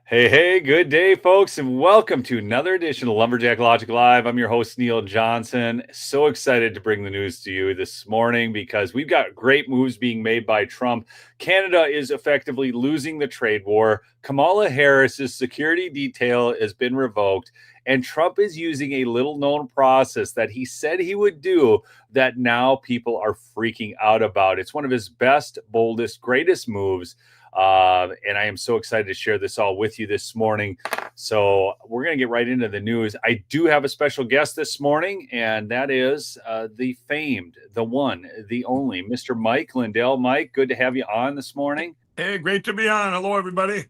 Hey, good day, folks, and welcome to another edition of Lumberjack Logic Live. I'm your host, Neil Johnson. So excited to bring the news to you this morning because we've got great moves being made by Trump. Canada is effectively losing the trade war. Kamala Harris's security detail has been revoked, and Trump is using a little-known process that he said he would do that now people are freaking out about. It's one of his best, boldest, greatest moves. And I am so excited to share this all with you this morning. So we're going to get right into the news. I do have a special guest this morning, and that is the famed, the one, the only, Mr. Mike Lindell. Mike, good to have you on this morning. Hey, great to be on. Hello, everybody.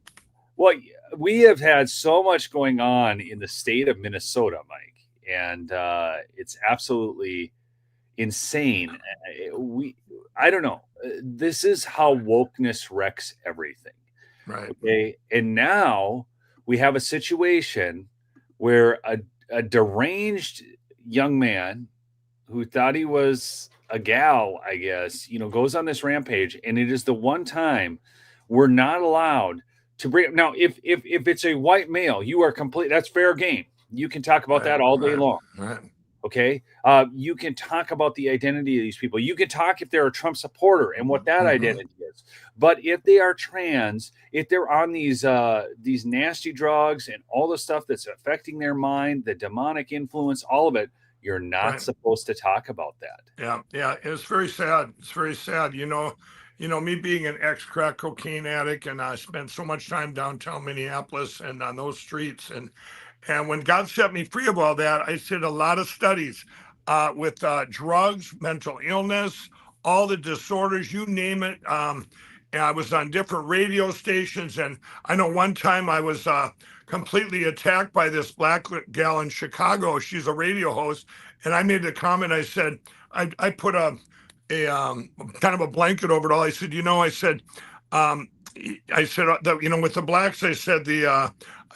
Well, we have had so much going on in the state of Minnesota, Mike, and it's absolutely insane. I don't know. This is how wokeness wrecks everything. Right. Okay. And now we have a situation where a deranged young man who thought he was a gal, I guess, goes on this rampage, and it is the one time we're not allowed to bring. Now, if it's a white male, you are complete. That's fair game. You can talk about that all day long. Right. Okay. You can talk about the identity of these people. You can talk if they're a Trump supporter and what that identity is. But if they are trans, if they're on these nasty drugs and all the stuff that's affecting their mind, the demonic influence, all of it, you're not supposed to talk about that. Yeah. It's very sad. It's very sad. Me being an ex-crack cocaine addict, and I spent so much time downtown Minneapolis and on those streets, and when God set me free of all that, I did a lot of studies with drugs, mental illness, all the disorders, you name it. And I was on different radio stations. And I know one time I was completely attacked by this black gal in Chicago. She's a radio host. And I made the comment, I said, I put a kind of a blanket over it all. I said, that, with the blacks, I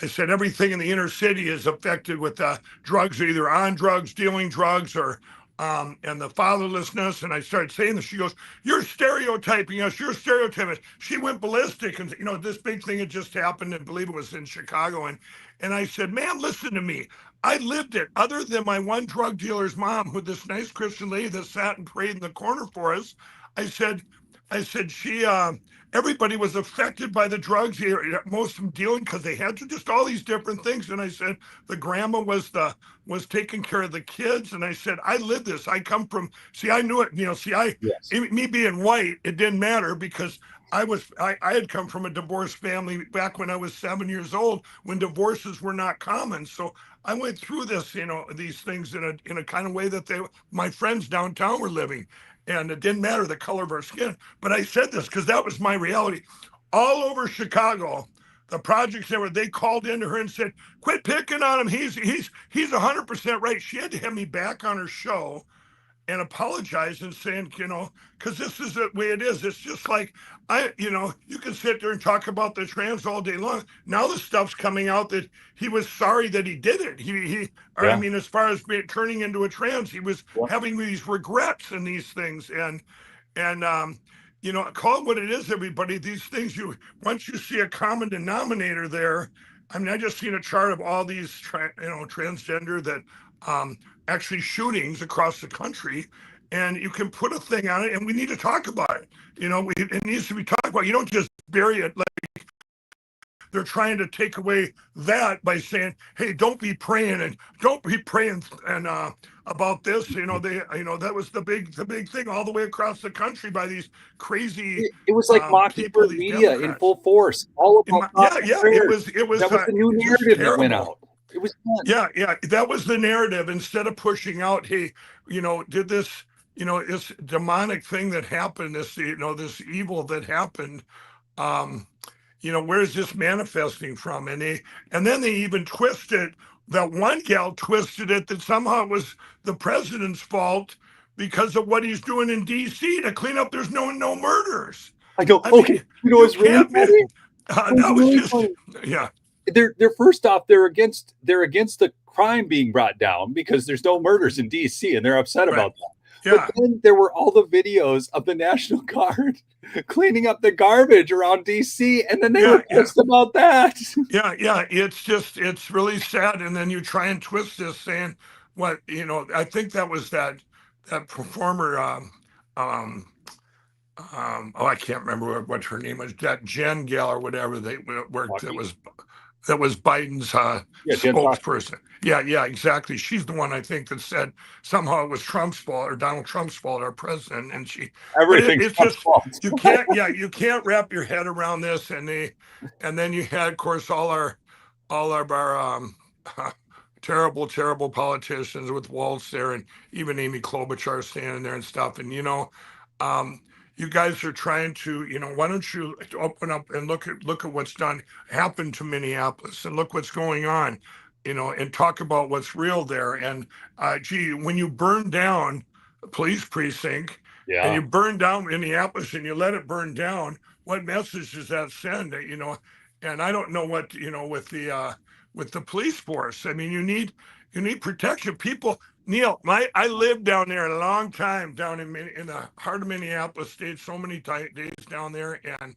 said everything in the inner city is affected with drugs, either on drugs, dealing drugs, or and the fatherlessness. And I started saying this. She goes, "You're stereotyping us. You're stereotyping us." She went ballistic, and this big thing had just happened, and believe it was in Chicago. And I said, "Ma'am, listen to me. I lived it. Other than my one drug dealer's mom, who this nice Christian lady that sat and prayed in the corner for us, I said she." Everybody was affected by the drugs here, most of them dealing because they had to, just all these different things. And I said, the grandma was taking care of the kids. And I said, I lived this. I come from, I knew it, me being white, it didn't matter because I had come from a divorced family back when I was 7 years old, when divorces were not common. So I went through this, these things in a kind of way that my friends downtown were living. And it didn't matter the color of our skin. But I said this because that was my reality. All over Chicago, the projects they called into her and said, "Quit picking on him. He's 100% right." She had to have me back on her show and apologize and saying, because this is the way it is. It's just like, you can sit there and talk about the trans all day long. Now the stuff's coming out that he was sorry that he did it. I mean, as far as turning into a trans, he was having these regrets and these things. And call it what it is, everybody. These things, once you see a common denominator there, I mean, I just seen a chart of all these, transgender that, actually shootings across the country, and you can put a thing on it, and we need to talk about it. It needs to be talked about. You don't just bury it like they're trying to take away that by saying, "Hey, don't be praying and about this." That was the big thing all the way across the country by these crazy. It was like Mockingbird media in full force. All about it was that was the new narrative that went out. It was fun. Yeah. That was the narrative. Instead of pushing out, hey, did this, this demonic thing that happened, this, this evil that happened, where is this manifesting from? And then they even twisted, that one gal twisted it that somehow it was the president's fault because of what he's doing in DC to clean up there's no murders. I go, okay, it's really funny. That was just funny. Yeah. They're first off, they're against the crime being brought down because there's no murders in DC, and they're upset about that. But Yeah. then there were all the videos of the National Guard cleaning up the garbage around DC, and then they Yeah. were pissed about that. Yeah. It's really sad. And then you try and twist this saying what, I think that was that performer, um, oh, I can't remember what her name was, that Jen Gal or whatever they worked, Lucky. that was Biden's Yeah, Jen Psaki. spokesperson. Yeah, exactly. She's the one I think that said somehow it was Trump's fault or Donald Trump's fault, our president. And but Everything's it's Trump's just fault. you can't wrap your head around this. And then you had, of course, all of our terrible politicians with Waltz there, and even Amy Klobuchar standing there and stuff. And um, you guys are trying to, why don't you open up and look at what's happened to Minneapolis, and look what's going on, and talk about what's real there. And gee, when you burn down a police precinct and Yeah. you burn down Minneapolis and you let it burn down, what message does that send? And I don't know what, with the police force. I mean, you need protection. People, Neil, I lived down there a long time down in the heart of Minneapolis, stayed so many days down there. And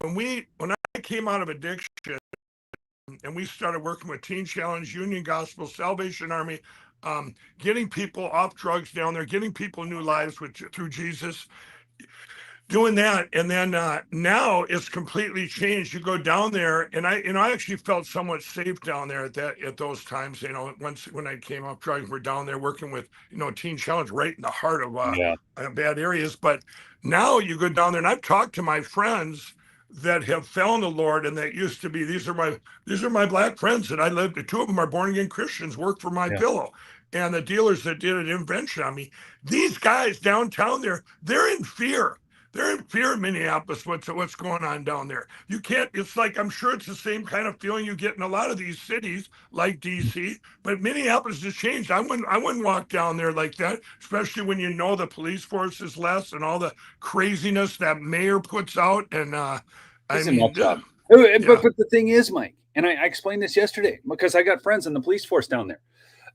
when I came out of addiction and we started working with Teen Challenge, Union Gospel, Salvation Army, getting people off drugs down there, getting people new lives through Jesus, doing that. And then now it's completely changed. You go down there, and I actually felt somewhat safe down there at those times. When I came off drugs, we're down there working with Teen Challenge right in the heart of Yeah. bad areas. But now you go down there, and I've talked to my friends that have found the Lord, and that used to be, these are my black friends that I lived. Two of them are born again Christians, work for MyPillow. And the dealers that did an intervention on me, these guys downtown there, they're in fear. They're in fear in Minneapolis. What's going on down there? You can't. It's like, I'm sure it's the same kind of feeling you get in a lot of these cities like DC, but Minneapolis has changed. I wouldn't walk down there like that, especially when the police force is less and all the craziness that mayor puts out. And It's a nut job. But yeah. the thing is, Mike, and I explained this yesterday because I got friends in the police force down there.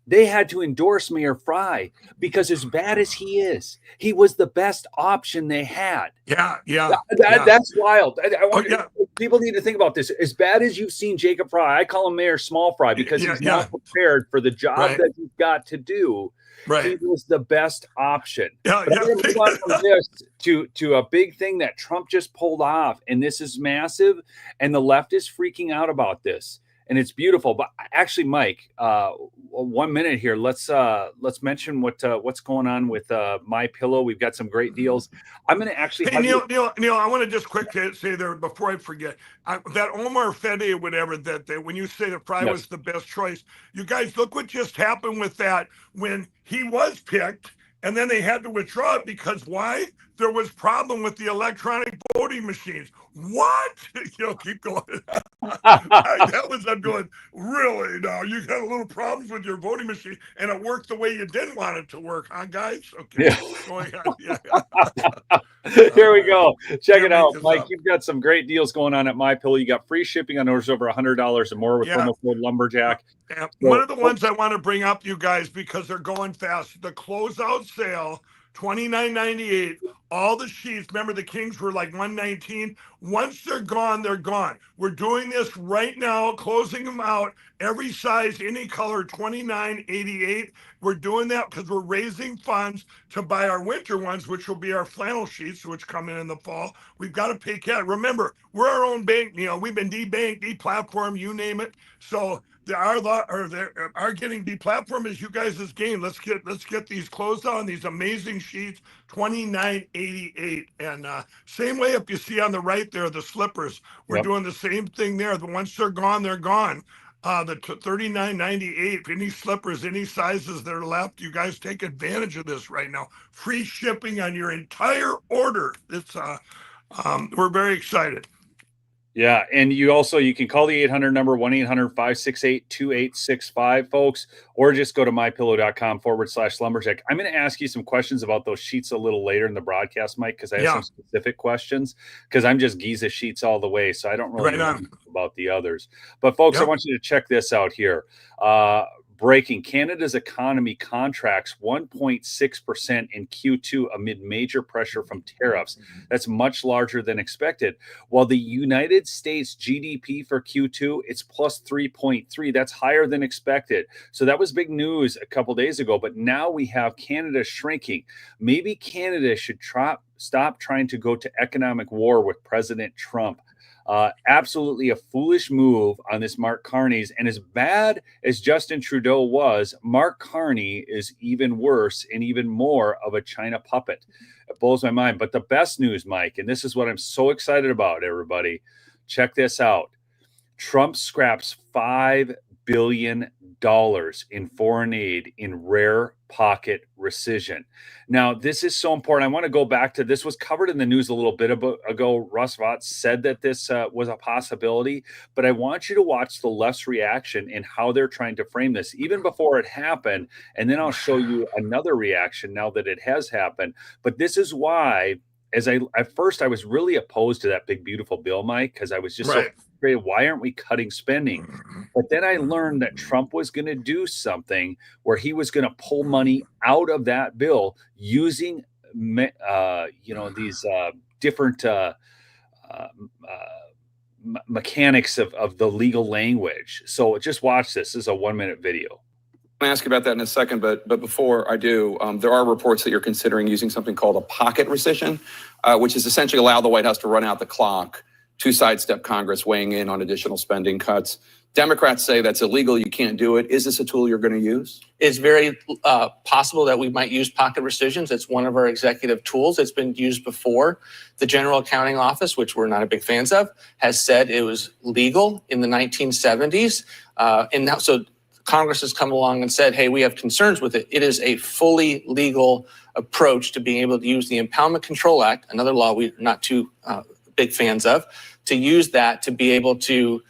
They had to endorse Mayor Fry because, as bad as he is, he was the best option they had. Yeah. That's wild. Yeah. People need to think about this. As bad as you've seen Jacob Fry, I call him Mayor Small Fry because he's not prepared for the job that he's got to do. Right. He was the best option. Yeah. But I'm going to move on from this to a big thing that Trump just pulled off, and this is massive, and the left is freaking out about this. And it's beautiful. But actually, Mike, 1 minute here. Let's mention what's going on with MyPillow. We've got some great deals. I'm going to actually. Hey, Neil, I want to just quickly say there before I forget that Omar Fede or whatever that when you say that Fry was the best choice, you guys look what just happened with that when he was picked. And then they had to withdraw it because why? There was problem with the electronic voting machines. What? Keep going. I'm going, really? No, you got a little problems with your voting machine and it worked the way you didn't want it to work, huh, guys? Okay. Yeah. Going on. Yeah. Here we go. Check it out, Mike. You've got some great deals going on at MyPillow. You got free shipping on orders over $100 or more with promo code Lumberjack. Yeah. One of the ones I want to bring up, you guys, because they're going fast. The closeout sale, $29.98. All the sheets. Remember, the Kings were like $119. Once they're gone, they're gone. We're doing this right now, closing them out. Every size, any color, $29.88. We're doing that because we're raising funds to buy our winter ones, which will be our flannel sheets, which come in the fall. We've got to pay cash. Remember, we're our own bank. We've been debanked, deplatformed, you name it. So our getting deplatformed is you guys' game. Let's get these closed on these amazing sheets, $29.88. And same way up you see on the right there, the slippers. We're doing the same thing there. Once they're gone, they're gone. The $39.98. Any slippers, any sizes that are left, you guys take advantage of this right now. Free shipping on your entire order. It's we're very excited. Yeah, and you can call the 800 number, 1-800-568-2865, folks, or just go to mypillow.com/lumberjack. I'm going to ask you some questions about those sheets a little later in the broadcast, Mike, because I have some specific questions, because I'm just Giza sheets all the way, so I don't really know about the others. But, folks, I want you to check this out here. Breaking: Canada's economy contracts 1.6% in Q2 amid major pressure from tariffs. That's much larger than expected. While the United States GDP for Q2, it's plus 3.3. That's higher than expected. So that was big news a couple days ago. But now we have Canada shrinking. Maybe Canada should stop trying to go to economic war with President Trump. Absolutely a foolish move on this Mark Carney's. And as bad as Justin Trudeau was, Mark Carney is even worse and even more of a China puppet. It blows my mind. But the best news, Mike, and this is what I'm so excited about, everybody, check this out. Trump scraps $5 billion in foreign aid in rare pocket rescission. Now, this is so important. I want to go back to this. Was covered in the news a little bit ago. Russ Vought said that this was a possibility, but I want you to watch the left's reaction and how they're trying to frame this even before it happened. And then I'll show you another reaction now that it has happened. But this is why, at first I was really opposed to that big, beautiful bill, Mike, because I was just so frustrated. Why aren't we cutting spending? But then I learned that Trump was going to do something where he was going to pull money out of that bill using, these different mechanics of the legal language. So just watch this. This is a 1-minute video. I'm going to ask you about that in a second, but before I do, there are reports that you're considering using something called a pocket rescission, which is essentially allow the White House to run out the clock to sidestep Congress weighing in on additional spending cuts. Democrats say that's illegal. You can't do it. Is this a tool you're going to use? It's very possible that we might use pocket rescissions. It's one of our executive tools. It's been used before. The General Accounting Office, which we're not a big fans of, has said it was legal in the 1970s. And now, so Congress has come along and said, hey, we have concerns with it. It is a fully legal approach to being able to use the Impoundment Control Act, another law we're not too big fans of, to use that to be able to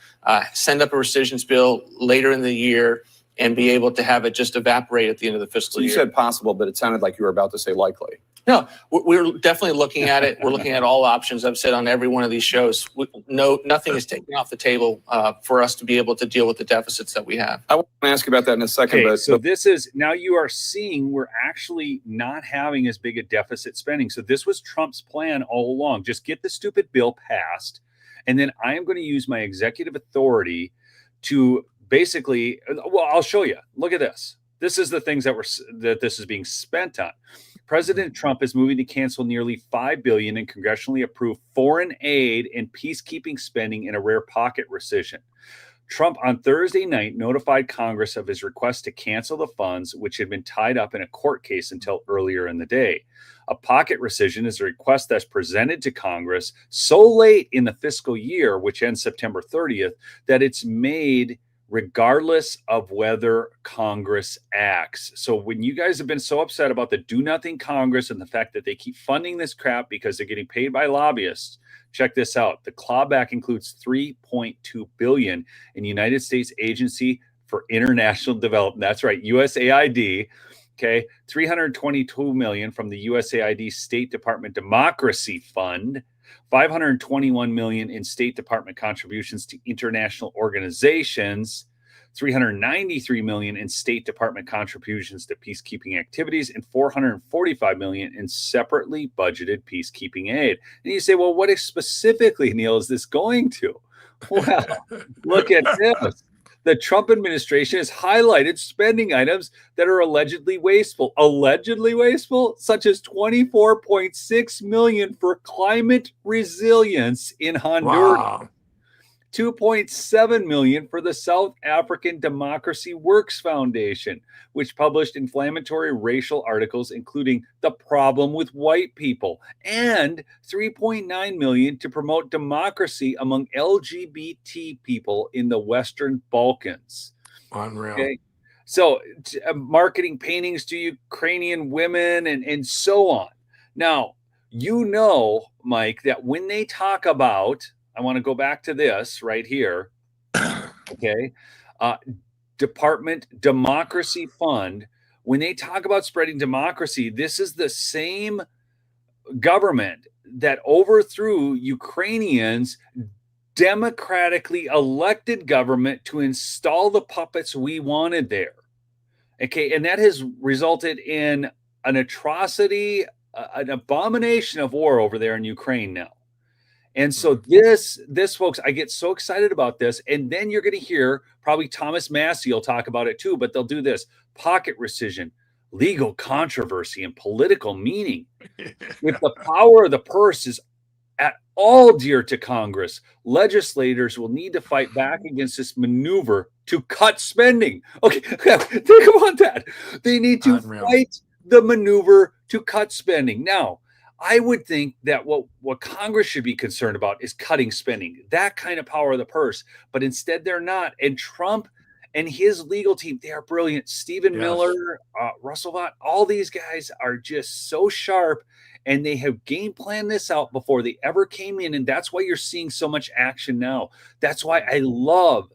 send up a rescissions bill later in the year and be able to have it just evaporate at the end of the fiscal year. You said possible, but it sounded like you were about to say likely. No, we're definitely looking at it. We're looking at all options. I've said on every one of these shows, nothing is taken off the table for us to be able to deal with the deficits that we have. I want to ask you about that in a second. Okay, so this is, now you are seeing we're actually not having as big a deficit spending. So this was Trump's plan all along. Just get the stupid bill passed, and then I am going to use my executive authority to basically, well, I'll show you. Look at this. This is the things that this is being spent on. President Trump is moving to cancel nearly $5 billion in congressionally approved foreign aid and peacekeeping spending in a rare pocket rescission. Trump on Thursday night notified Congress of his request to cancel the funds, which had been tied up in a court case until earlier in the day. A pocket rescission is a request that's presented to Congress so late in the fiscal year, which ends September 30th, that it's made regardless of whether Congress acts. So when you guys have been so upset about the do nothing Congress and the fact that they keep funding this crap because they're getting paid by lobbyists, check this out. The clawback includes $3.2 billion in United States Agency for International Development. That's right, USAID. Okay, $322 million from the USAID State Department Democracy Fund. $521 million in State Department contributions to international organizations, $393 million in State Department contributions to peacekeeping activities, and $445 million in separately budgeted peacekeeping aid. And you say, well, what specifically, Neil, is this going to? Well, look at this. The Trump administration has highlighted spending items that are allegedly wasteful, such as $24.6 million for climate resilience in Honduras, Wow. $2.7 million for the South African Democracy Works Foundation, which published inflammatory racial articles including the problem with white people, and $3.9 million to promote democracy among LGBT people in the Western Balkans. Unreal. Okay. So marketing paintings to Ukrainian women and so on. Now, you know, Mike, that when they talk about, I want to go back to this right here. Okay. Department Democracy Fund. When they talk about spreading democracy, this is the same government that overthrew Ukrainians' democratically elected government to install the puppets we wanted there. Okay, and that has resulted in an atrocity, an abomination of war over there in Ukraine now. And so this folks, I get so excited about this. And then you're going to hear probably Thomas Massey will talk about it too, but they'll do this pocket rescission, legal controversy, and political meaning. If the power of the purse is at all dear to Congress, legislators will need to fight back against this maneuver to cut spending. Okay, think about that. They need to fight the maneuver to cut spending. Now, I would think that what Congress should be concerned about is cutting spending, that kind of power of the purse. But instead, they're not. And Trump and his legal team, they are brilliant. Stephen Miller, Russell Vought, all these guys are just so sharp. And they have game planned this out before they ever came in. And that's why you're seeing so much action now. That's why I love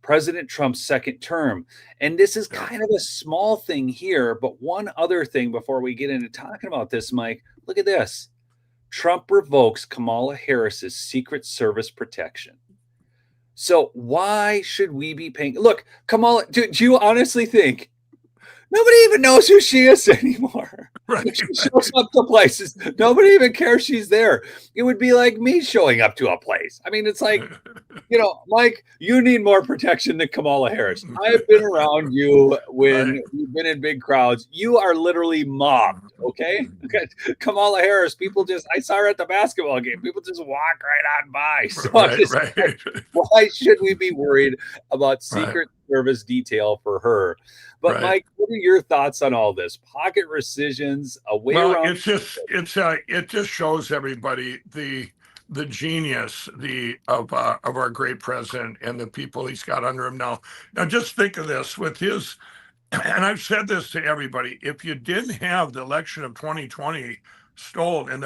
President Trump's second term. And this is kind of a small thing here, but one other thing before we get into talking about this, Mike, look at this. Trump revokes Kamala Harris's Secret Service protection. So why should we be paying? Look, Kamala, do you honestly think nobody even knows who she is anymore? Right. She shows up to places. Nobody even cares she's there. It would be like me showing up to a place. I mean, it's like, Mike, you need more protection than Kamala Harris. I have been around you when you've been in big crowds. You are literally mobbed, okay? Kamala Harris, I saw her at the basketball game. People just walk right on by. So why should we be worried about Secret Service detail for her? But Mike, what are your thoughts on all this? Pocket rescissions, a way around. It just shows everybody the genius of our great president and the people he's got under him now. Now, just think of this with his, and I've said this to everybody: if you didn't have the election of 2020 stolen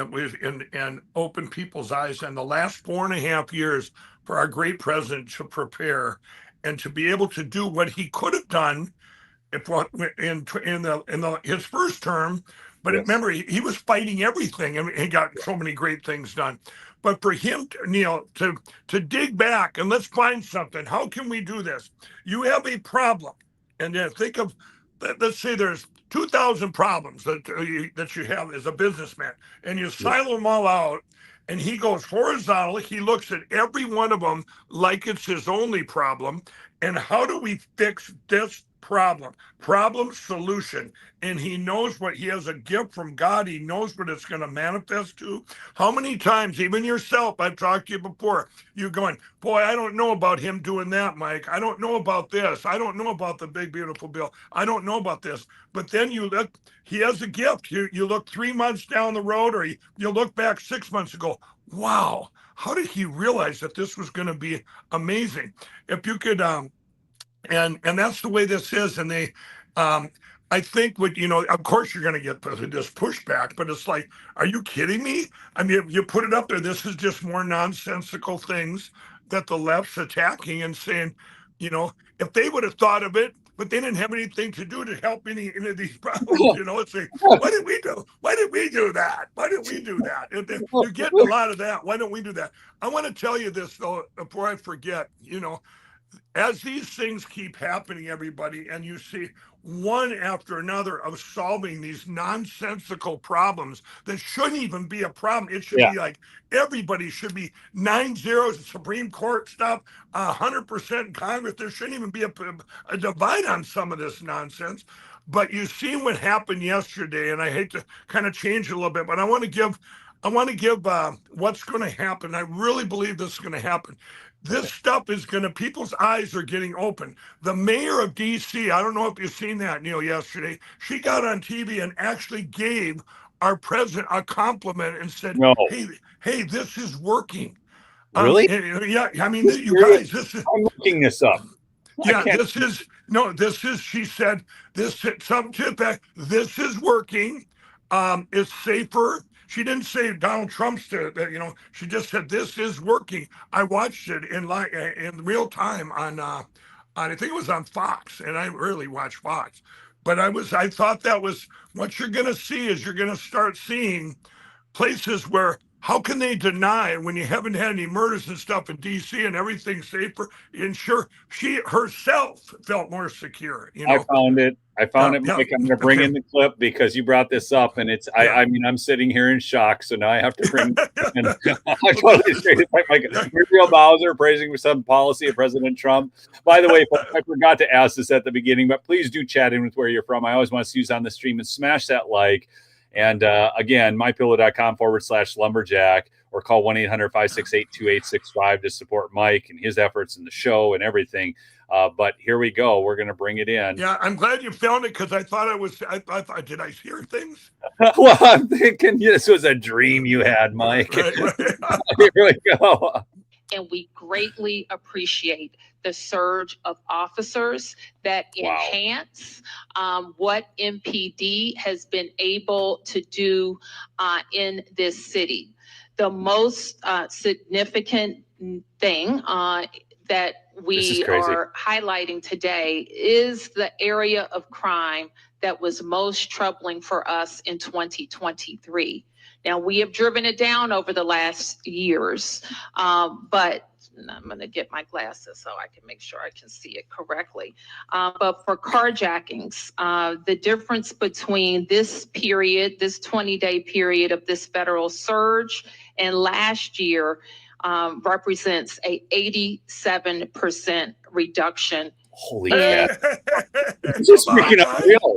and open people's eyes, and the last 4.5 years for our great president to prepare and to be able to do what he could have done in his first term, but remember he was fighting everything and he got so many great things done. But for him, Neil, to dig back and let's find something. How can we do this? You have a problem, and then think of, let's say there's 2,000 problems that you have as a businessman, and you silo them all out. And he goes horizontal. He looks at every one of them like it's his only problem. And how do we fix this problem? Problem, solution. And he knows he has a gift from God. He knows what it's going to manifest to. How many times, even yourself, I've talked to you before, you're going, boy, I don't know about him doing that, Mike. I don't know about this. I don't know about the big, beautiful bill. I don't know about this. But then you look, he has a gift. You look 3 months down the road, or you look back 6 months ago. Wow, how did he realize that this was going to be amazing? If you could, and that's the way this is. And they, I think of course you're going to get this pushback, but it's like, are you kidding me? I mean, you put it up there. This is just more nonsensical things that the left's attacking and saying, if they would have thought of it, but they didn't have anything to do to help any of these problems. It's like, what did we do? Why did we do that? Why did we do that? You're getting a lot of that. Why don't we do that? I want to tell you this, though, before I forget, as these things keep happening, everybody, and you see one after another of solving these nonsensical problems that shouldn't even be a problem. It should be like everybody should be 9-0 Supreme Court stuff, 100% in Congress. There shouldn't even be a divide on some of this nonsense. But you see what happened yesterday, and I hate to kind of change it a little bit, but I want to give what's going to happen. I really believe this is going to happen. This stuff is people's eyes are getting open. The mayor of D.C., I don't know if you've seen that, Neil, yesterday, she got on TV and actually gave our president a compliment and said, hey, this is working. Really? I mean, you guys, this is... I'm looking this up. She said, this is working. It's safer. She didn't say Donald Trump's, she just said, this is working. I watched it in real time on I think it was on Fox, and I rarely watch Fox. But I thought that was what you're going to see is you're going to start seeing places where how can they deny when you haven't had any murders and stuff in DC and everything's safer? And sure, she herself felt more secure, you I know. found it. I found it, Yeah, Mike. I'm going to bring okay. in the clip because you brought this up, and it's. Yeah. I mean, I'm sitting here in shock, so now I have to bring. And I totally agree. Like Muriel Bowser praising some policy of President Trump. By the way, I forgot to ask this at the beginning, but please do chat in with where you're from. I always want to see who's on the stream and smash that like. And again, mypillow.com/lumberjack, or call 1-800-568-2865 to support Mike and his efforts in the show and everything. But here we go. We're going to bring it in. Yeah, I'm glad you found it because I thought I thought, did I hear things? Well, I'm thinking this was a dream you had, Mike. Right. Here we go. And we greatly appreciate the surge of officers that enhance what MPD has been able to do in this city. The most significant thing that we are highlighting today is the area of crime that was most troubling for us in 2023. Now, we have driven it down over the last years, but I'm going to get my glasses so I can make sure I can see it correctly. But for carjackings, the difference between this period, this 20-day period of this federal surge and last year represents a 87% reduction. Holy cow. Just making it real.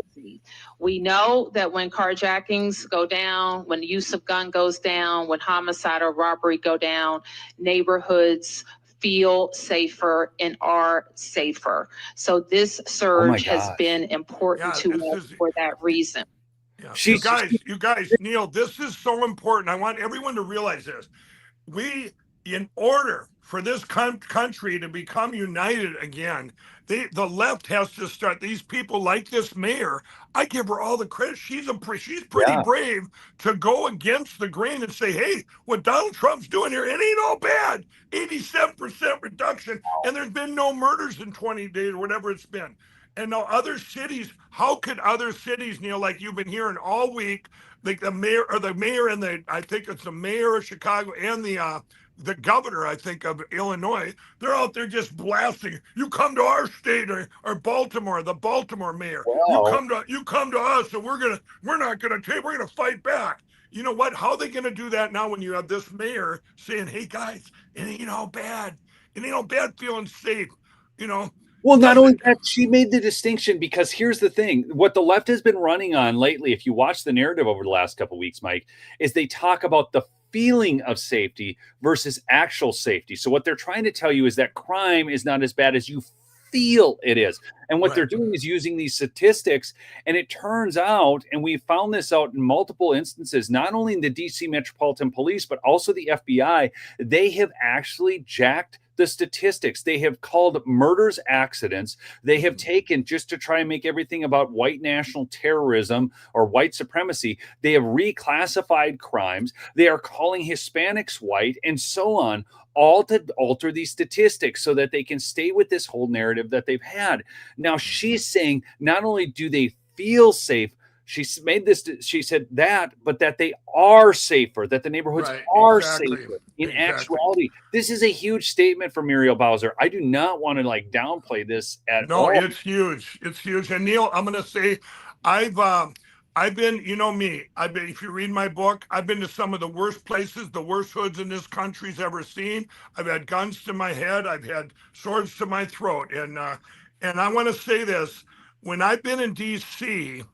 We know that when carjackings go down, when the use of gun goes down, when homicide or robbery go down, neighborhoods feel safer and are safer. So this surge has been important to us for that reason. Yeah. You guys, Neil, this is so important. I want everyone to realize this. In order for this country to become united again, the left has to start. These people like this mayor, I give her all the credit. She's pretty brave to go against the grain and say, hey, what Donald Trump's doing here, it ain't all bad. 87% reduction, and there's been no murders in 20 days or whatever it's been. And now other cities, how could other cities, Neil, like you've been hearing all week, like the mayor and I think it's the mayor of Chicago and the governor, I think, of Illinois, they're out there just blasting. You come to our state or Baltimore, the Baltimore mayor. Wow. You come to us, and we're gonna fight back. You know what? How are they gonna do that now when you have this mayor saying, hey guys, it ain't all bad. It ain't all bad feeling safe, you know? Well, not only that, she made the distinction because here's the thing. What the left has been running on lately, if you watch the narrative over the last couple of weeks, Mike, is they talk about the feeling of safety versus actual safety. So what they're trying to tell you is that crime is not as bad as you feel it is. And what they're doing is using these statistics. And it turns out, and we found this out in multiple instances, not only in the DC Metropolitan Police, but also the FBI, they have actually jacked the statistics. They have called murders accidents. They have taken, just to try and make everything about white national terrorism or white supremacy, they have reclassified crimes. They are calling Hispanics white and so on, all to alter these statistics so that they can stay with this whole narrative that they've had. Now she's saying not only do they feel safe, she said that, but that they are safer, that the neighborhoods are safer in actuality. This is a huge statement for Muriel Bowser. I do not want to downplay this at all. No, it's huge. It's huge. And Neil, I'm going to say, I've been, you know me, if you read my book, I've been to some of the worst places, the worst hoods in this country's ever seen. I've had guns to my head. I've had swords to my throat. And I want to say this, when I've been in DC,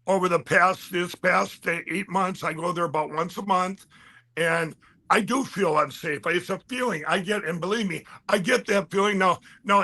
over this past 8 months, I go there about once a month, and I do feel unsafe. It's a feeling I get, and believe me, I get that feeling now.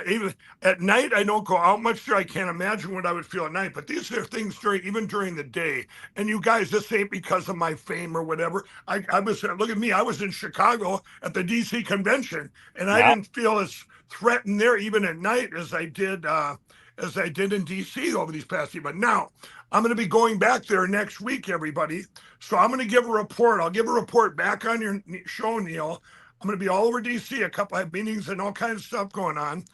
Even at night, I don't go out much there. I can't imagine what I would feel at night. But these are things even during the day. And you guys, this ain't because of my fame or whatever. I was, look at me. I was in Chicago at the DC convention, and I didn't feel as threatened there even at night as I did in DC over these past years. But now I'm going to be going back there next week, everybody. So I'm going to give a report. I'll give a report back on your show, Neil. I'm going to be all over DC, a couple of meetings and all kinds of stuff going on.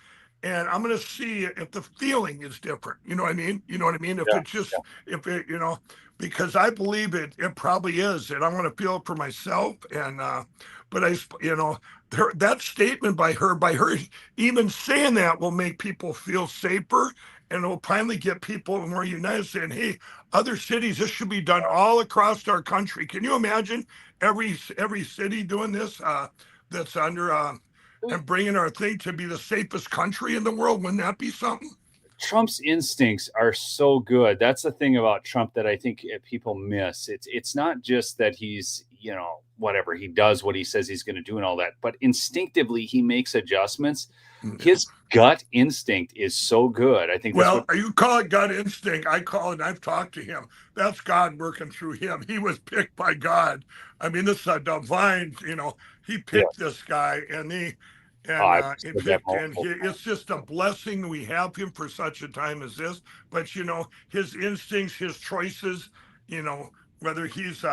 and I'm going to see if the feeling is different. You know what I mean? You know what I mean? If Yeah, it's just, if it, because I believe it probably is, and I want to feel it for myself. And, but that statement by her even saying that will make people feel safer, and it will finally get people more united, saying, hey, other cities, this should be done all across our country. Can you imagine every city doing this, that's under, and bringing our thing to be the safest country in the world? Wouldn't that be something? Trump's instincts are so good. That's the thing about Trump that I think people miss. It's not just that he's, whatever, he does what he says he's going to do and all that, but instinctively he makes adjustments. His gut instinct is so good. I think Well, you call it gut instinct. I call it, I've talked to him. That's God working through him. He was picked by God. I mean, this is a divine, he picked this guy, and it's just a blessing we have him for such a time as this. But his instincts, his choices, whether he's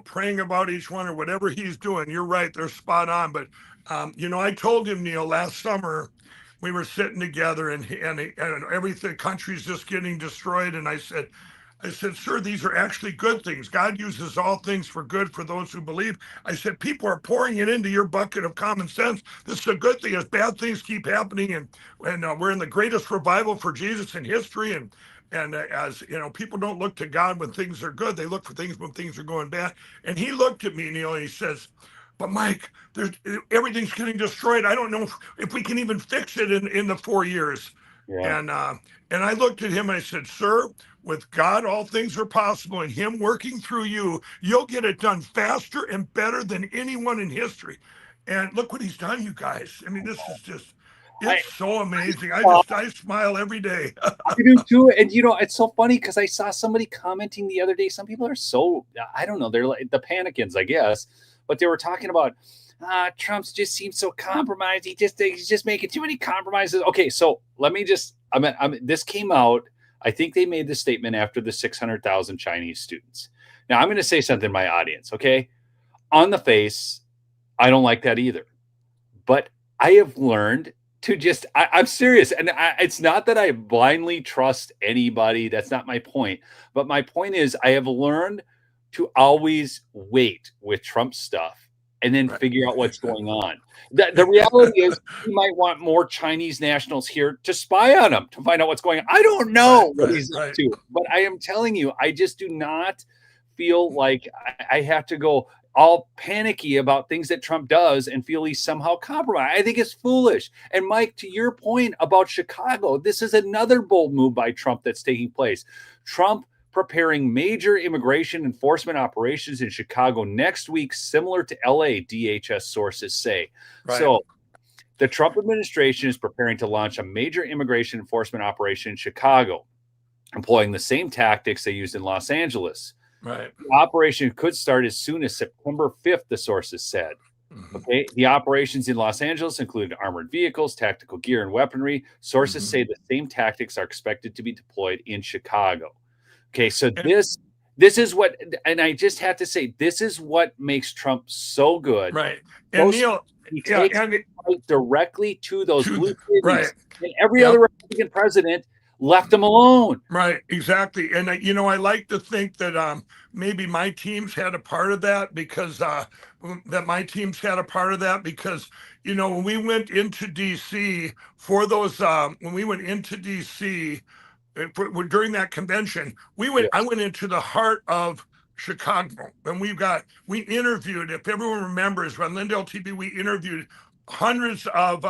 praying about each one or whatever he's doing, you're right, they're spot on. But I told him, Neil, last summer we were sitting together, and everything, country's just getting destroyed, and I said, sir, these are actually good things. God uses all things for good for those who believe. I said, people are pouring it into your bucket of common sense. This is a good thing as bad things keep happening. And we're in the greatest revival for Jesus in history. And as people don't look to God when things are good. They look for things when things are going bad. And he looked at me, Neil, and he says, but Mike, everything's getting destroyed. I don't know if we can even fix it in the 4 years. Yeah. And I looked at him and I said, sir, with God, all things are possible, and him working through you, you'll get it done faster and better than anyone in history. And look what he's done, you guys. I mean, this is just, it's so amazing. I smile every day. I do too. And it's so funny because I saw somebody commenting the other day. Some people are so, I don't know, they're like the panicans, I guess, but they were talking about, Trump's just seems so compromised. He's just making too many compromises. Okay, so let me just, this came out, I think they made the statement after the 600,000 Chinese students. Now, I'm going to say something to my audience, okay? On the face, I don't like that either. But I have learned to just, I'm serious. And it's not that I blindly trust anybody. That's not my point. But my point is I have learned to always wait with Trump stuff and then figure out what's going on. The reality is he might want more Chinese nationals here to spy on him, to find out what's going on. I don't know what he's up to, but I am telling you, I just do not feel like I have to go all panicky about things that Trump does and feel he's somehow compromised. I think it's foolish. And Mike, to your point about Chicago, this is another bold move by Trump that's taking place. Trump preparing major immigration enforcement operations in Chicago next week, similar to LA, DHS sources say. Right. So the Trump administration is preparing to launch a major immigration enforcement operation in Chicago, employing the same tactics they used in Los Angeles. Right. The operation could start as soon as September 5th, the sources said. Okay. The operations in Los Angeles include armored vehicles, tactical gear, and weaponry. Sources say the same tactics are expected to be deployed in Chicago. Okay, so this is what, and I just have to say, this is what makes Trump so good. Right. And Neil, he takes it directly to those blue cities. Right. And every other Republican president left them alone. Right, exactly. And I like to think that maybe my teams had a part of that because when we went into DC for those during that convention, I went into the heart of Chicago, and we interviewed, if everyone remembers, on Lindell TV, we interviewed hundreds of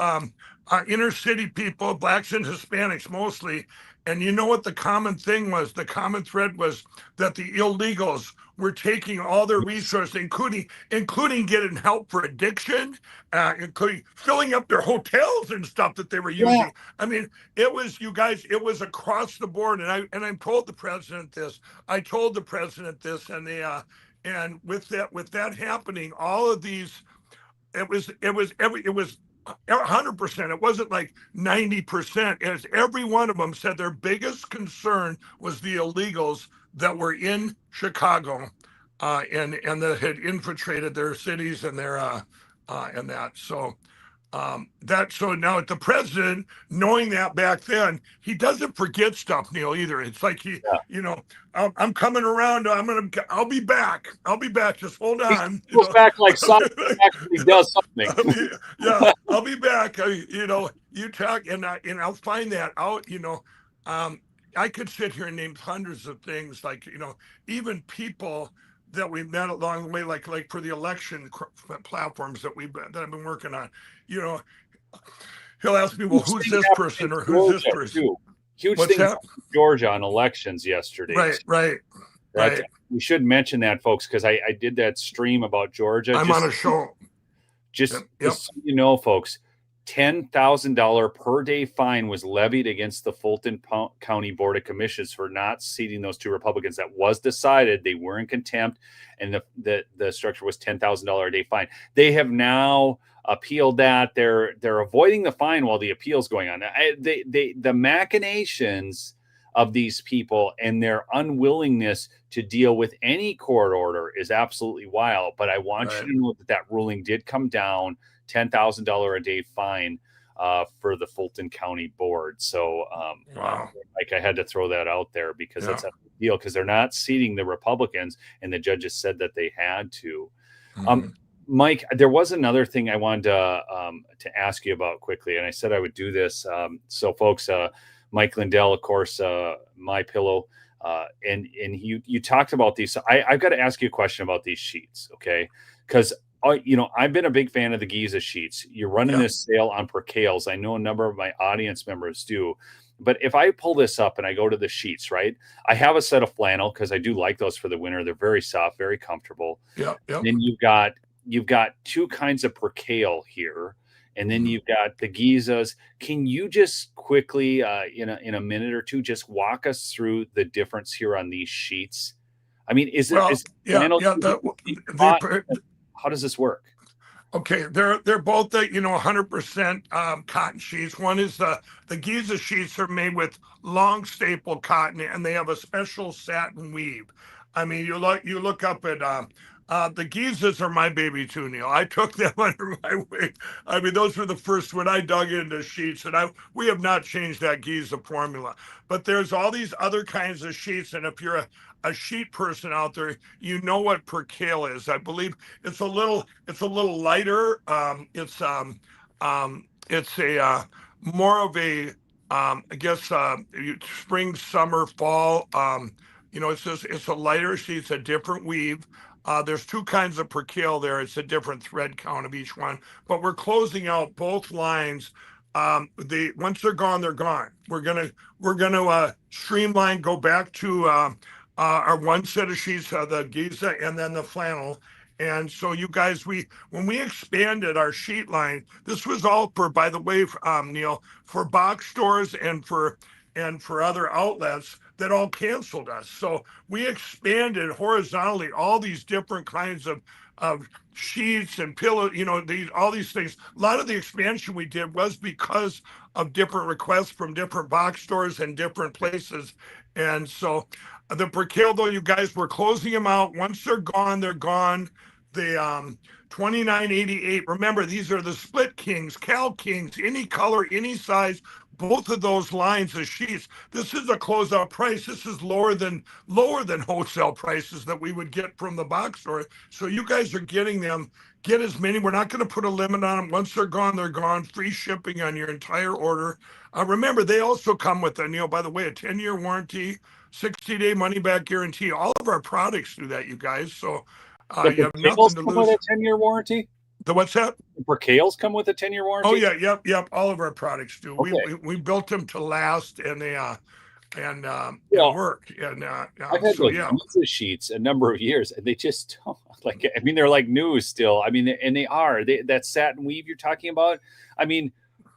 inner city people, blacks and Hispanics mostly. And you know what the common thing was? The common thread was that the illegals were taking all their resources, including getting help for addiction, including filling up their hotels and stuff that they were using. Yeah. I mean, it was, you guys, it was across the board. And I told the president this. And with that happening, all of these, it was 100%. It wasn't like 90%. As every one of them said, their biggest concern was the illegals that were in Chicago, and that had infiltrated their cities and their and that. So So now the president, knowing that back then, he doesn't forget stuff, Neil, either. It's like I'm coming around. I'll be back. I'll be back. Just hold on. He goes back like something actually does something. I'll be back. You talk, and I'll find that out. I could sit here and name hundreds of things, like even people that we met along the way, like for the election platforms that I've been working on. He'll ask me, well, who's this person or who's this person? Too. Huge What's things in Georgia on elections yesterday. Right. We should mention that, folks, because I did that stream about Georgia. I'm on a show. Just so you know, folks, $10,000 per day fine was levied against the Fulton County Board of Commissioners for not seating those two Republicans. That was decided. They were in contempt, and the structure was $10,000 a day fine. They have now appealed that. They're avoiding the fine while the appeal's going on. The machinations of these people and their unwillingness to deal with any court order is absolutely wild. But I want you to know that ruling did come down. $10,000 a day fine for the Fulton County Board. So, wow. I had to throw that out there because that's a big deal, because they're not seating the Republicans, and the judges said that they had to. Mike, there was another thing I wanted to ask you about quickly, and I said I would do this. So, folks, Mike Lindell, of course, MyPillow, and you talked about these. So I've got to ask you a question about these sheets, okay? Because I've been a big fan of the Giza sheets. You're running this sale on percales. I know a number of my audience members do. But if I pull this up and I go to the sheets, right, I have a set of flannel because I do like those for the winter. They're very soft, very comfortable. And then you've got two kinds of percale here, and then you've got the Gizas. Can you just quickly, in a minute or two, just walk us through the difference here on these sheets? I mean, how does this work? Okay, they're both 100% cotton sheets. One is the Giza sheets are made with long staple cotton, and they have a special satin weave. I mean, you look up at the Gizas are my baby too, Neil. I took them under my wing. I mean, those were the first when I dug into sheets, and we have not changed that Giza formula. But there's all these other kinds of sheets, and if you're a sheet person out there, you know what percale is. I believe it's a little lighter. It's a more of a I guess spring, summer, fall. It's a lighter sheet. It's a different weave. There's two kinds of percale there. It's a different thread count of each one, but we're closing out both lines. Once they're gone, they're gone. We're gonna streamline, go back to our one set of sheets, the Giza, and then the flannel. And so you guys, when we expanded our sheet line, this was all by the way, Neil, for box stores and for other outlets that all canceled us. So we expanded horizontally all these different kinds of sheets and pillows, all these things. A lot of the expansion we did was because of different requests from different box stores and different places. And so the percale, though, you guys, we're closing them out. Once they're gone, they're gone. The $29.88. Remember, these are the Split Kings, Cal Kings, any color, any size. Both of those lines of sheets. This is a closeout price. This is lower than wholesale prices that we would get from the box store. So you guys are getting them. Get as many. We're not going to put a limit on them. Once they're gone, they're gone. Free shipping on your entire order. Remember, they also come with by the way, a 10-year warranty, 60-day money-back guarantee. All of our products do that, you guys. So you have nothing to lose. With a 10-year warranty? The what's that? The percales come with a 10-year warranty? Oh yeah, yep. All of our products do. Okay. We built them to last, and they work. And I've had Giza sheets a number of years, and they just don't they're like new still. I mean, and they are. That satin weave you're talking about. I mean,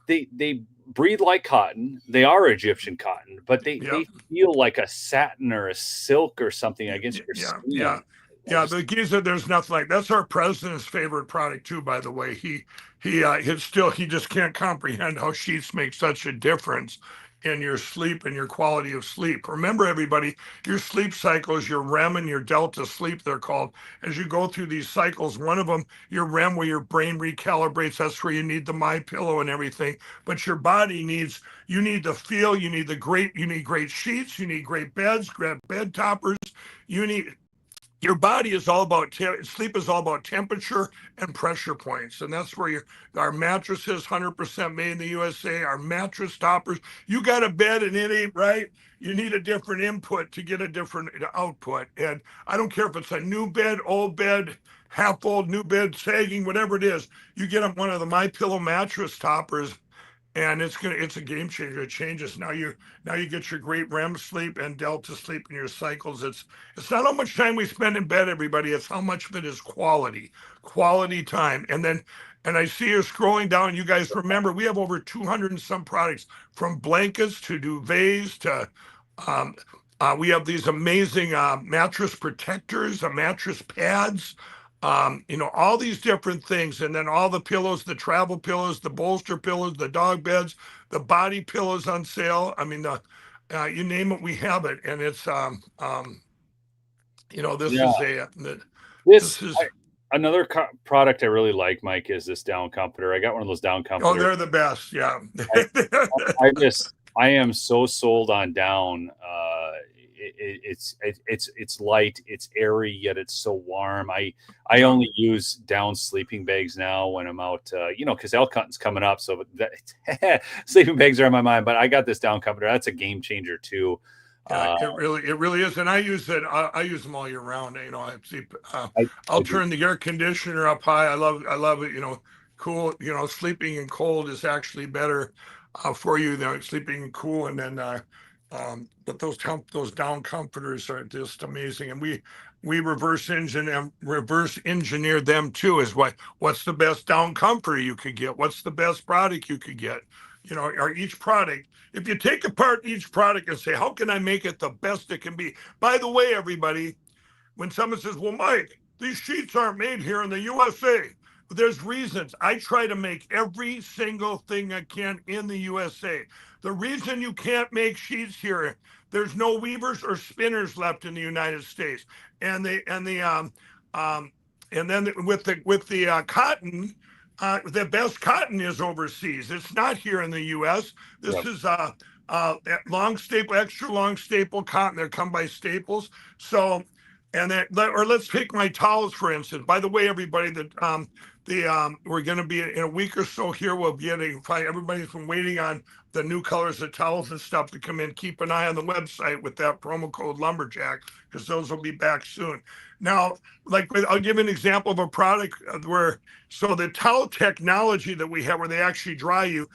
they breathe like cotton. They are Egyptian cotton, but they feel like a satin or a silk or something against your skin. Yeah, the Giza, there's nothing like that's our president's favorite product too, by the way. He just can't comprehend how sheets make such a difference in your sleep and your quality of sleep. Remember, everybody, your sleep cycles, your REM and your delta sleep, they're called. As you go through these cycles, one of them, your REM, where your brain recalibrates, that's where you need the MyPillow and everything. But your body needs, you need the feel, you need great sheets, you need great beds, great bed toppers, you need. Your body is all about sleep is all about temperature and pressure points, and that's where our mattresses 100% made in the USA. Our mattress toppers. You got a bed and it ain't right. You need a different input to get a different output. And I don't care if it's a new bed, old bed, half old, new bed, sagging, whatever it is. You get one of the MyPillow mattress toppers. And it's a game changer. It changes. Now you get your great REM sleep and delta sleep in your cycles. It's not how much time we spend in bed, everybody. It's how much of it is quality time. And I see you scrolling down. You guys remember we have over 200 and some products, from blankets to duvets to we have these amazing mattress protectors, mattress pads. All these different things, and then all the pillows, the travel pillows, the bolster pillows, the dog beds, the body pillows on sale. I mean, you name it, we have it, and it's this is another product I really like, Mike, is this down comforter. I got one of those down comforters. Oh, they're the best. Yeah. I am so sold on down. It's light, it's airy, yet it's so warm. I only use down sleeping bags now when I'm out, because elk hunting's coming up. So sleeping bags are on my mind, but I got this down comforter. That's a game changer too. It really is. And I use it. I use them all year round. I'll turn the air conditioner up high. I love it. Cool. Sleeping in cold is actually better for you than sleeping in cool. And then, but those down comforters are just amazing. And we reverse engineer them too. What's the best down comforter you could get? What's the best product you could get? Or each product, if you take apart each product and say, how can I make it the best it can be? By the way, everybody, when someone says, well, Mike, these sheets aren't made here in the USA, there's reasons. I try to make every single thing I can in the USA. The reason you can't make sheets here, there's no weavers or spinners left in the United States. And then with the cotton, the best cotton is overseas. It's not here in the U.S. This is long staple, extra long staple cotton. They're come by Staples. So, or let's take my towels for instance. By the way, everybody, we're going to be in a week or so here. We'll be getting, everybody's been waiting on the new colors of towels and stuff to come in. Keep an eye on the website with that promo code LUMBERJACK, because those will be back soon. Now, I'll give an example of a product so the towel technology that we have where they actually dry you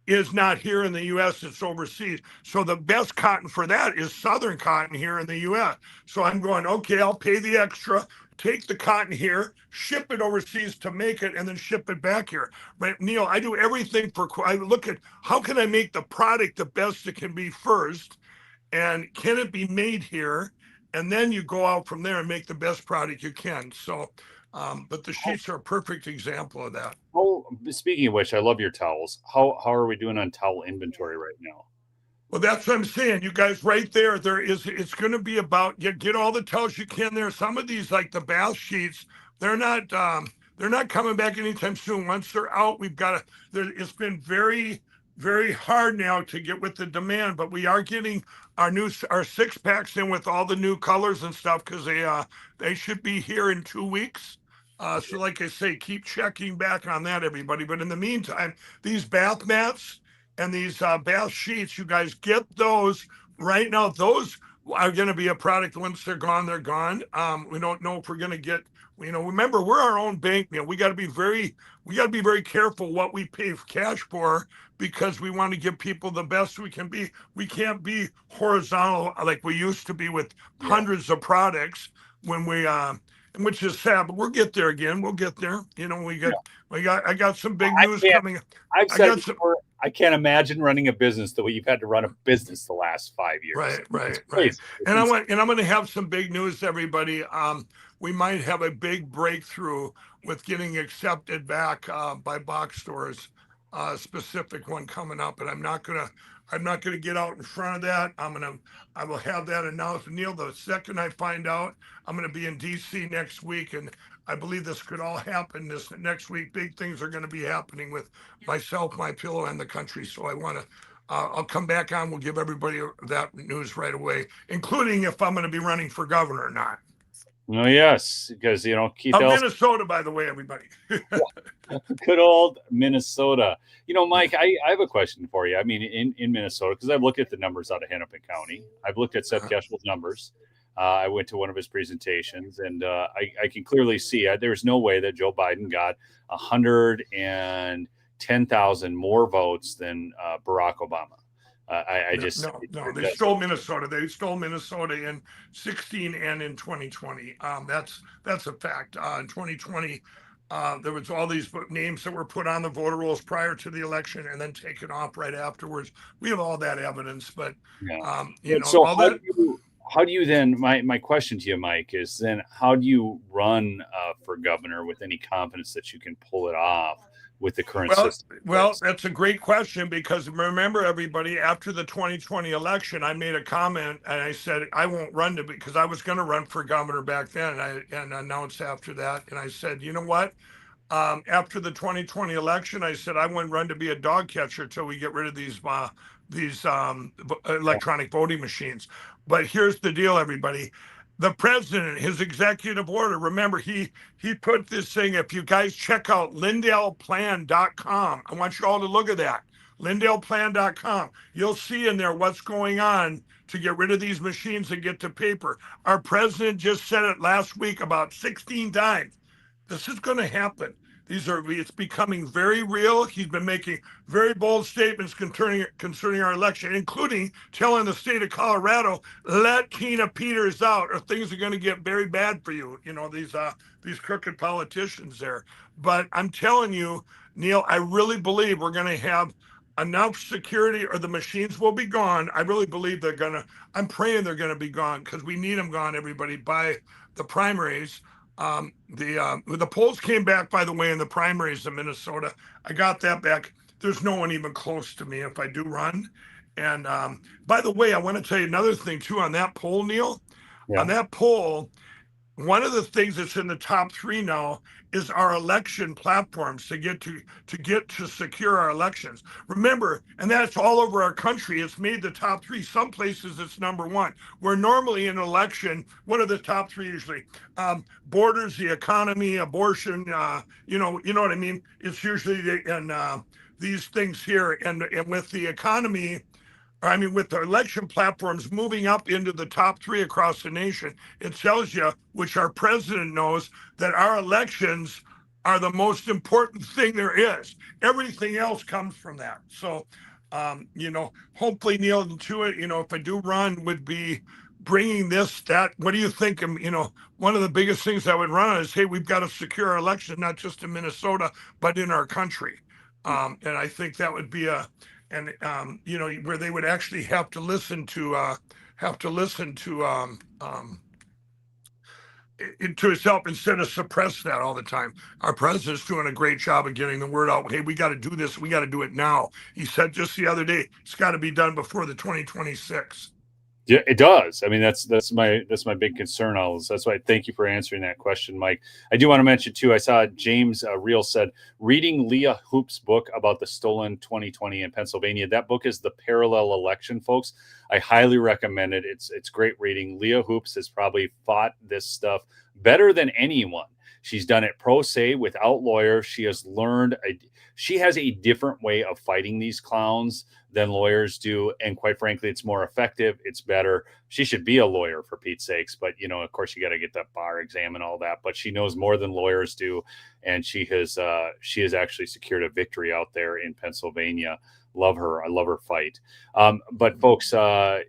is not here in the U.S., it's overseas. So the best cotton for that is Southern cotton here in the U.S. So I'm going, okay, I'll pay the extra, take the cotton here, ship it overseas to make it, and then ship it back here. But Neil, I do everything I look at how can I make the product the best it can be first, and can it be made here? And then you go out from there and make the best product you can. So, but the sheets are a perfect example of that. Oh, speaking of which, I love your towels. How are we doing on towel inventory right now? Well, that's what I'm saying. You guys right there, it's going to be about, get all the towels you can there. Some of these, like the bath sheets, they're not coming back anytime soon. Once they're out, it's been very, very hard now to get with the demand, but we are getting our 6-packs in with all the new colors and stuff, because they should be here in 2 weeks. So like I say, keep checking back on that, everybody. But in the meantime, these bath mats and these bath sheets, you guys get those right now. Those are going to be a product. Once they're gone, they're gone. We don't know if we're going to get, remember, we're our own bank, man. We got to be very careful what we pay cash for, because we want to give people the best we can be. We can't be horizontal like we used to be with hundreds of products when we, which is sad, but we'll get there again. We'll get there. You know, I got some big news coming. I've said before, I can't imagine running a business the way you've had to run a business the last 5 years. Right. And I'm going to have some big news, everybody. We might have a big breakthrough with getting accepted back by box stores. Specific one coming up, and I'm not gonna get out in front of that. I will have that announced. Neil, the second I find out, I'm gonna be in DC next week, and I believe this could all happen this next week. Big things are gonna be happening with myself, MyPillow, and the country. So I'll come back on. We'll give everybody that news right away, including if I'm gonna be running for governor or not. Oh, yes, because, Keith Minnesota, by the way, everybody. Good old Minnesota. Mike, I have a question for you. I mean, in Minnesota, because I've looked at the numbers out of Hennepin County. I've looked at Seth Keshel's numbers. I went to one of his presentations, and I can clearly see there's no way that Joe Biden got 110,000 more votes than Barack Obama. No, they stole Minnesota. They stole Minnesota in 2016 and in 2020. That's a fact. In 2020, there was all these names that were put on the voter rolls prior to the election and then taken off right afterwards. We have all that evidence, but so how do you then? My question to you, Mike, is then how do you run for governor with any confidence that you can pull it off with the current system? Well, that's a great question, because remember, everybody, after the 2020 election, I made a comment and I said I won't run because I was going to run for governor back then, and announced after that, and I said, you know what? After the 2020 election, I said I wouldn't run to be a dog catcher till we get rid of these electronic voting machines. But here's the deal, everybody. The president, his executive order, remember, he put this thing, if you guys check out LindalePlan.com, I want you all to look at that, LindalePlan.com. You'll see in there what's going on to get rid of these machines and get to paper. Our president just said it last week about 16 times. This is going to happen. It's becoming very real. He's been making very bold statements concerning our election, including telling the state of Colorado, let Tina Peters out or things are going to get very bad for you. These crooked politicians there. But I'm telling you, Neil, I really believe we're going to have enough security or the machines will be gone. I really believe I'm praying they're going to be gone, because we need them gone, everybody, by the primaries. The polls came back, by the way, in the primaries in Minnesota. I got that back. There's no one even close to me if I do run. And by the way, I want to tell you another thing too on that poll, Neil. Yeah. On that poll, one of the things that's in the top 3 now is our election platforms to get to secure our elections. Remember, and that's all over our country. It's made the top 3. Some places it's number 1. Where normally in an election, what are the top 3 usually? Borders, the economy, abortion. You know what I mean. It's usually these things here, and with the economy. With the election platforms moving up into the top 3 across the nation, it tells you, which our president knows, that our elections are the most important thing there is. Everything else comes from that. So, hopefully, Neil, to it, if I do run, would be bringing that. What do you think? One of the biggest things I would run on is, hey, we've got to secure our election, not just in Minnesota, but in our country. And I think that would be where they would actually have to listen to itself instead of suppress that all the time. Our president's doing a great job of getting the word out. Hey, we got to do this. We got to do it now. He said just the other day, it's got to be done before the 2026. Yeah, it does. That's my big concern. That's why I thank you for answering that question, Mike. I do want to mention too, I saw James Reel said, reading Leah Hoop's book about the stolen 2020 in Pennsylvania. That book is The Parallel Election, folks. I highly recommend it. It's great reading. Leah Hoops has probably fought this stuff better than anyone. She's done it pro se without lawyers. She has she has a different way of fighting these clowns than lawyers do. And quite frankly, it's more effective. It's better. She should be a lawyer, for Pete's sakes. But, of course, you got to get that bar exam and all that. But she knows more than lawyers do. And she has actually secured a victory out there in Pennsylvania Love her. I love her fight. But folks, I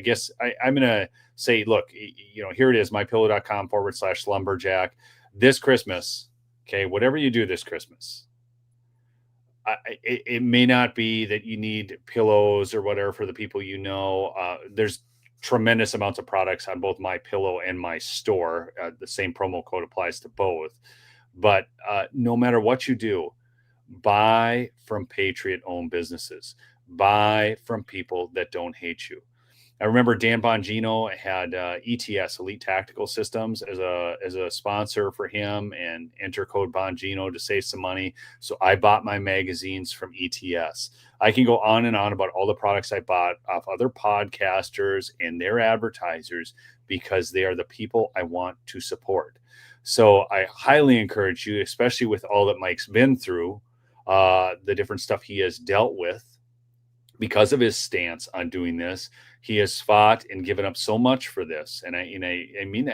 guess I'm going to say, look, here it is, mypillow.com/lumberjack. This Christmas, okay, whatever you do this Christmas, it may not be that you need pillows or whatever for the people there's tremendous amounts of products on both MyPillow and my store. The same promo code applies to both. But no matter what you do, buy from Patriot-owned businesses. Buy from people that don't hate you. I remember Dan Bongino had ETS, Elite Tactical Systems, as a sponsor for him, and enter code Bongino to save some money. So I bought my magazines from ETS. I can go on and on about all the products I bought off other podcasters and their advertisers because they are the people I want to support. So I highly encourage you, especially with all that Mike's been through, the different stuff he has dealt with because of his stance on doing this. He has fought and given up so much for this. And I mean,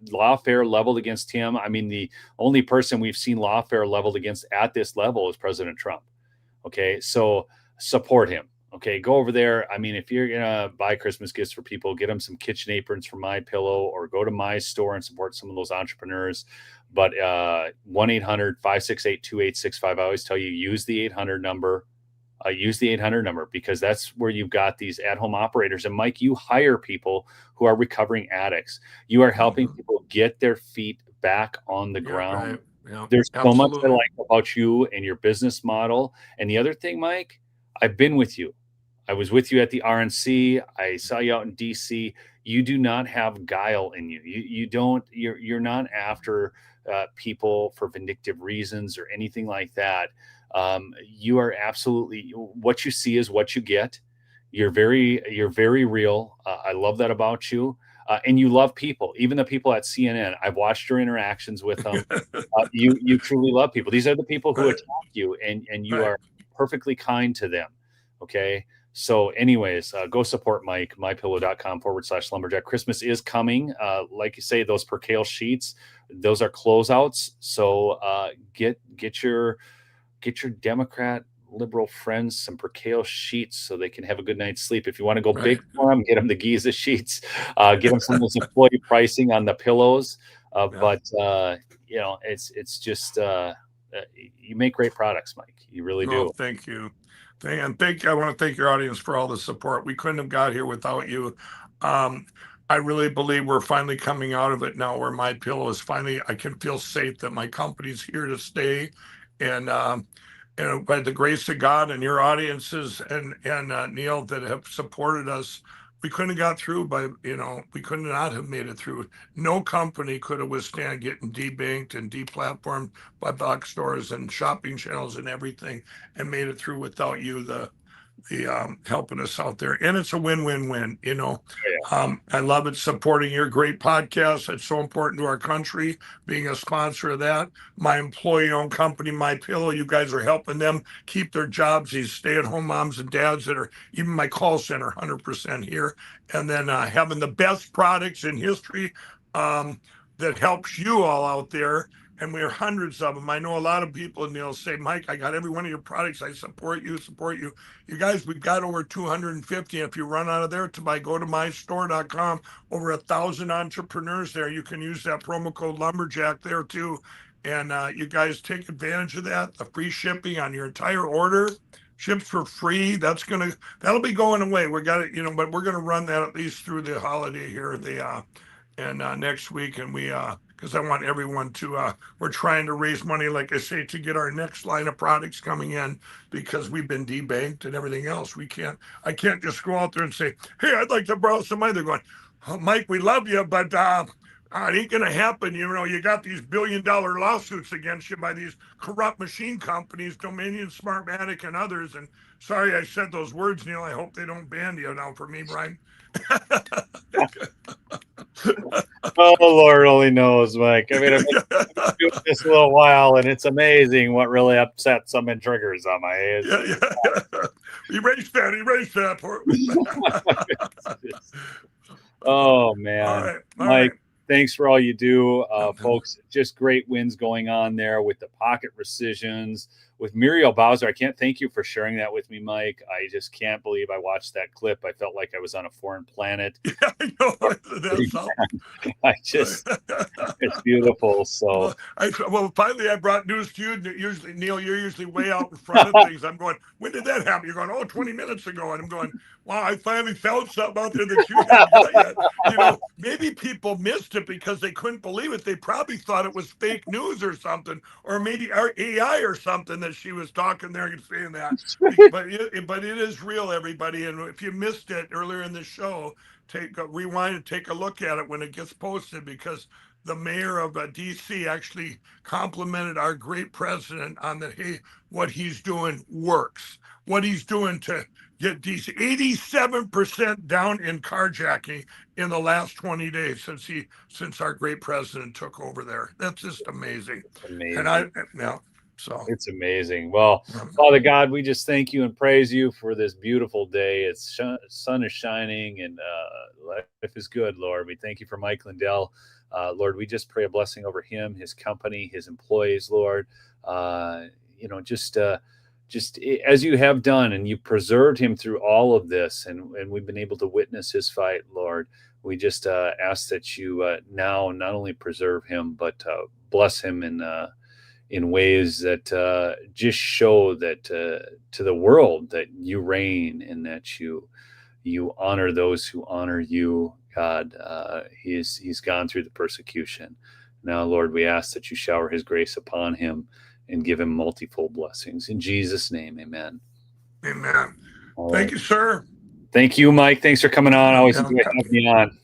lawfare leveled against him. I mean, the only person we've seen lawfare leveled against at this level is President Trump. Okay. So support him. Okay. Go over there. I mean, if you're going to buy Christmas gifts for people, get them some kitchen aprons from MyPillow, or go to my store and support some of those entrepreneurs. But 1-800-568-2865. I always tell you, use the 800 number. Use the 800 number, because that's where you've got these at-home operators. And Mike, you hire people who are recovering addicts. You are helping people get their feet back on the ground. Right. Yeah, there's absolutely. so much I like about you and your business model. And the other thing, Mike, I've been with you. I was with you at the RNC. I saw you out in DC. You do not have guile in you. You're not after people for vindictive reasons or anything like that. You are absolutely, what you see is what you get. You're very real. I love that about you. And you love people, even the people at CNN. I've watched your interactions with them. You truly love people. These are the people who attack you, and you are perfectly kind to them. Okay. So anyways, go support Mike, mypillow.com/lumberjack. Christmas is coming. Like you say, those percale sheets, those are closeouts. So get your Democrat liberal friends some percale sheets so they can have a good night's sleep. If you want to go big for them, get them the Giza sheets. Get them some of those employee pricing on the pillows. But it's just you make great products, Mike. You really do. Thank you. I want to thank your audience for all the support. We couldn't have got here without you. I really believe we're finally coming out of it now, where MyPillow is finally, I can feel safe that my company's here to stay. And by the grace of God and your audiences and Neil that have supported us, we couldn't have got through we could not have made it through. No company could have withstand getting debanked and deplatformed by box stores and shopping channels and everything, and made it through without you, the helping us out there. And it's a win-win-win, I love it, supporting your great podcast. It's so important to our country, being a sponsor of that. My employee-owned company, MyPillow, you guys are helping them keep their jobs, these stay-at-home moms and dads that are, even my call center, 100% here. And then having the best products in history that helps you all out there. And we are hundreds of them. I know a lot of people, and they'll say, Mike, I got every one of your products. I support you. You guys, we've got over 250. If you run out of there, go to mystore.com. Over 1,000 entrepreneurs there. You can use that promo code Lumberjack there too. And you guys take advantage of that. The free shipping on your entire order. Ships for free. That'll be going away. We got it, but we're going to run that at least through the holiday here. Next week. And because I want everyone to, we're trying to raise money, like I say, to get our next line of products coming in, because we've been debanked and everything else. I can't just go out there and say, hey, I'd like to borrow some money. They're going, oh, Mike, we love you, but it ain't going to happen. You got these billion-dollar lawsuits against you by these corrupt machine companies, Dominion, Smartmatic, and others. And sorry I said those words, Neil. I hope they don't ban you now for me, Brian. Oh, Lord only knows, Mike. I mean, I've been doing this a little while, and it's amazing what really upsets some and triggers on my head. Yeah. Erase that. Oh, man. All right. Mike, thanks for all you do. Folks, just great wins going on there with the pocket rescissions, Muriel Bowser. I can't thank you for sharing that with me, Mike. I just can't believe I watched that clip. I felt like I was on a foreign planet. Yeah, I know. That's something. I just, it's beautiful. So, well, finally I brought news to you. Usually, Neil, you're usually way out in front of things. I'm going, when did that happen? You're going, oh, 20 minutes ago. And I'm going, wow, I finally felt something out there that you hadn't got yet. You know, maybe people missed it because they couldn't believe it. They probably thought it was fake news or something, or maybe our AI or something that she was talking there and saying that. But it is real, everybody. And if you missed it earlier in the show, rewind and take a look at it when it gets posted, because the mayor of DC actually complimented our great president on that. Hey, what he's doing works. What he's doing to get DC 87% down in carjacking in the last 20 days since our great president took over there. That's just amazing. And so it's amazing. Well, Father God, we just thank you and praise you for this beautiful day. It's sun is shining and life is good, Lord. We thank you for Mike Lindell. Lord, we just pray a blessing over him, his company, his employees, Lord. Just as you have done, and you preserved him through all of this, and we've been able to witness his fight, Lord. We just ask that you now not only preserve him, but bless him in ways that just show that to the world that you reign and that you honor those who honor you, God. He's gone through the persecution. Now, Lord, we ask that you shower his grace upon him and give him multifold blessings. In Jesus' name, amen. Amen. Thank you, sir. Thank you, Mike. Thanks for coming on. I always enjoy having you on.